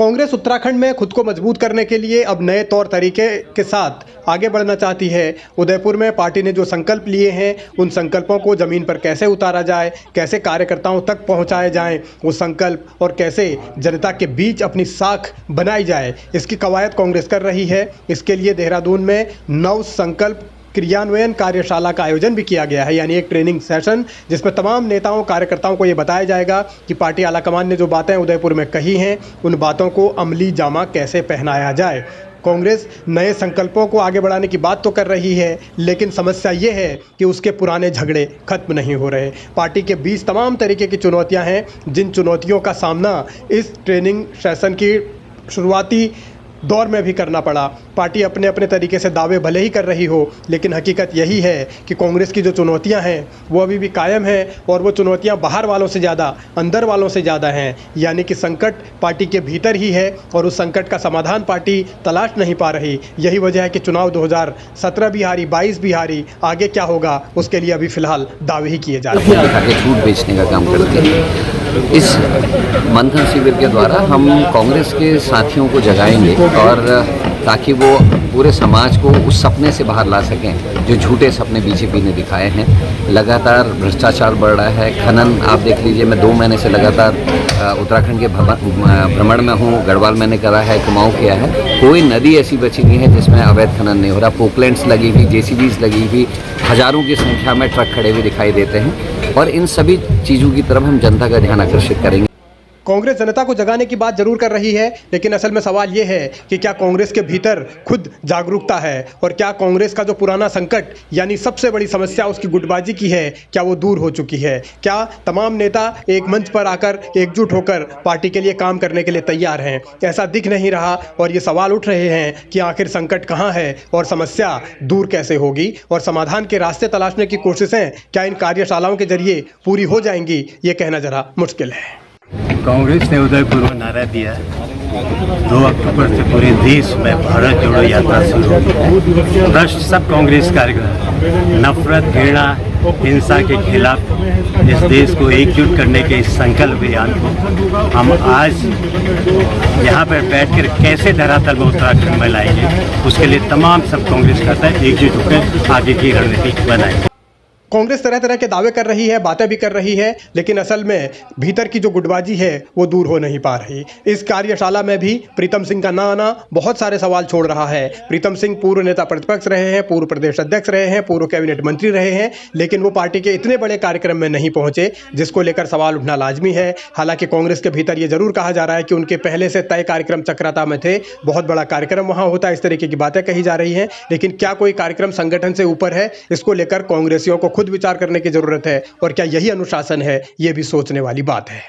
कांग्रेस उत्तराखंड में खुद को मजबूत करने के लिए अब नए तौर तरीके के साथ आगे बढ़ना चाहती है। उदयपुर में पार्टी ने जो संकल्प लिए हैं, उन संकल्पों को ज़मीन पर कैसे उतारा जाए, कैसे कार्यकर्ताओं तक पहुंचाए जाएं वो संकल्प, और कैसे जनता के बीच अपनी साख बनाई जाए, इसकी कवायद कांग्रेस कर रही है। इसके लिए देहरादून में नव संकल्प क्रियान्वयन कार्यशाला का आयोजन भी किया गया है, यानी एक ट्रेनिंग सेशन जिसमें तमाम नेताओं कार्यकर्ताओं को ये बताया जाएगा कि पार्टी आलाकमान ने जो बातें उदयपुर में कही हैं, उन बातों को अमली जामा कैसे पहनाया जाए। कांग्रेस नए संकल्पों को आगे बढ़ाने की बात तो कर रही है, लेकिन समस्या ये है कि उसके पुराने झगड़े खत्म नहीं हो रहे। पार्टी के बीच तमाम तरीके की चुनौतियां हैं, जिन चुनौतियों का सामना इस ट्रेनिंग सेशन की शुरुआती दौर में भी करना पड़ा। पार्टी अपने अपने तरीके से दावे भले ही कर रही हो, लेकिन हकीकत यही है कि कांग्रेस की जो चुनौतियां हैं वो अभी भी कायम हैं, और वो चुनौतियां बाहर वालों से ज़्यादा अंदर वालों से ज़्यादा हैं। यानी कि संकट पार्टी के भीतर ही है और उस संकट का समाधान पार्टी तलाश नहीं पा रही। यही वजह है कि चुनाव 2017 भी हारी, 22 भी हारी, आगे क्या होगा उसके लिए अभी फिलहाल दावे ही किए जा रहे हैं। झूठ बेचने का काम करते हैं। इस मंथन शिविर के द्वारा हम कांग्रेस के साथियों को जगाएंगे, और ताकि वो पूरे समाज को उस सपने से बाहर ला सकें जो झूठे सपने बीजेपी ने दिखाए हैं। लगातार भ्रष्टाचार बढ़ रहा है, खनन आप देख लीजिए, मैं 2 महीने से लगातार उत्तराखंड के भ्रमण में हूँ। गढ़वाल मैंने करा है, कुमाऊँ किया है, कोई नदी ऐसी बची नहीं है जिसमें अवैध खनन नहीं हो रहा। पोकलैंड्स लगी हुई, जेसीबीज लगी हुई, हज़ारों की संख्या में ट्रक खड़े हुए दिखाई देते हैं, और इन सभी चीज़ों की तरफ हम जनता का ध्यान आकर्षित करेंगे। कांग्रेस जनता को जगाने की बात जरूर कर रही है, लेकिन असल में सवाल ये है कि क्या कांग्रेस के भीतर खुद जागरूकता है, और क्या कांग्रेस का जो पुराना संकट यानी सबसे बड़ी समस्या उसकी गुटबाजी की है, क्या वो दूर हो चुकी है? क्या तमाम नेता एक मंच पर आकर एकजुट होकर पार्टी के लिए काम करने के लिए तैयार हैं? ऐसा दिख नहीं रहा, और ये सवाल उठ रहे हैं कि आखिर संकट कहाँ है और समस्या दूर कैसे होगी, और समाधान के रास्ते तलाशने की कोशिशें क्या इन कार्यशालाओं के जरिए पूरी हो जाएंगी, ये कहना जरा मुश्किल है। कांग्रेस ने उदयपुर में नारा दिया 2 अक्टूबर से पूरे देश में भारत जोड़ो यात्रा शुरू होगी। भ्रष्ट सब कांग्रेस कार्यकर्ता नफरत, घृणा, हिंसा के खिलाफ इस देश को एकजुट करने के इस संकल्प अभियान को हम आज यहाँ पर बैठकर कैसे धरातल में उत्तराखंड में लाएंगे, उसके लिए तमाम सब कांग्रेस करता एकजुट होकर आगे की रणनीति बनाएंगे। कांग्रेस तरह तरह के दावे कर रही है, बातें भी कर रही है, लेकिन असल में भीतर की जो गुटबाजी है वो दूर हो नहीं पा रही। इस कार्यशाला में भी प्रीतम सिंह का ना आना बहुत सारे सवाल छोड़ रहा है। प्रीतम सिंह पूर्व नेता प्रतिपक्ष रहे हैं, पूर्व प्रदेश अध्यक्ष रहे हैं, पूर्व कैबिनेट मंत्री रहे हैं, लेकिन वो पार्टी के इतने बड़े कार्यक्रम में नहीं पहुंचे जिसको लेकर सवाल उठना लाजमी है। हालांकि कांग्रेस के भीतर ये जरूर कहा जा रहा है कि उनके पहले से तय कार्यक्रम चक्राता में थे, बहुत बड़ा कार्यक्रम वहां होता है, इस तरीके की बातें कही जा रही हैं। लेकिन क्या कोई कार्यक्रम संगठन से ऊपर है, इसको लेकर कांग्रेसियों को खुद विचार करने की जरूरत है, और क्या यही अनुशासन है, ये भी सोचने वाली बात है।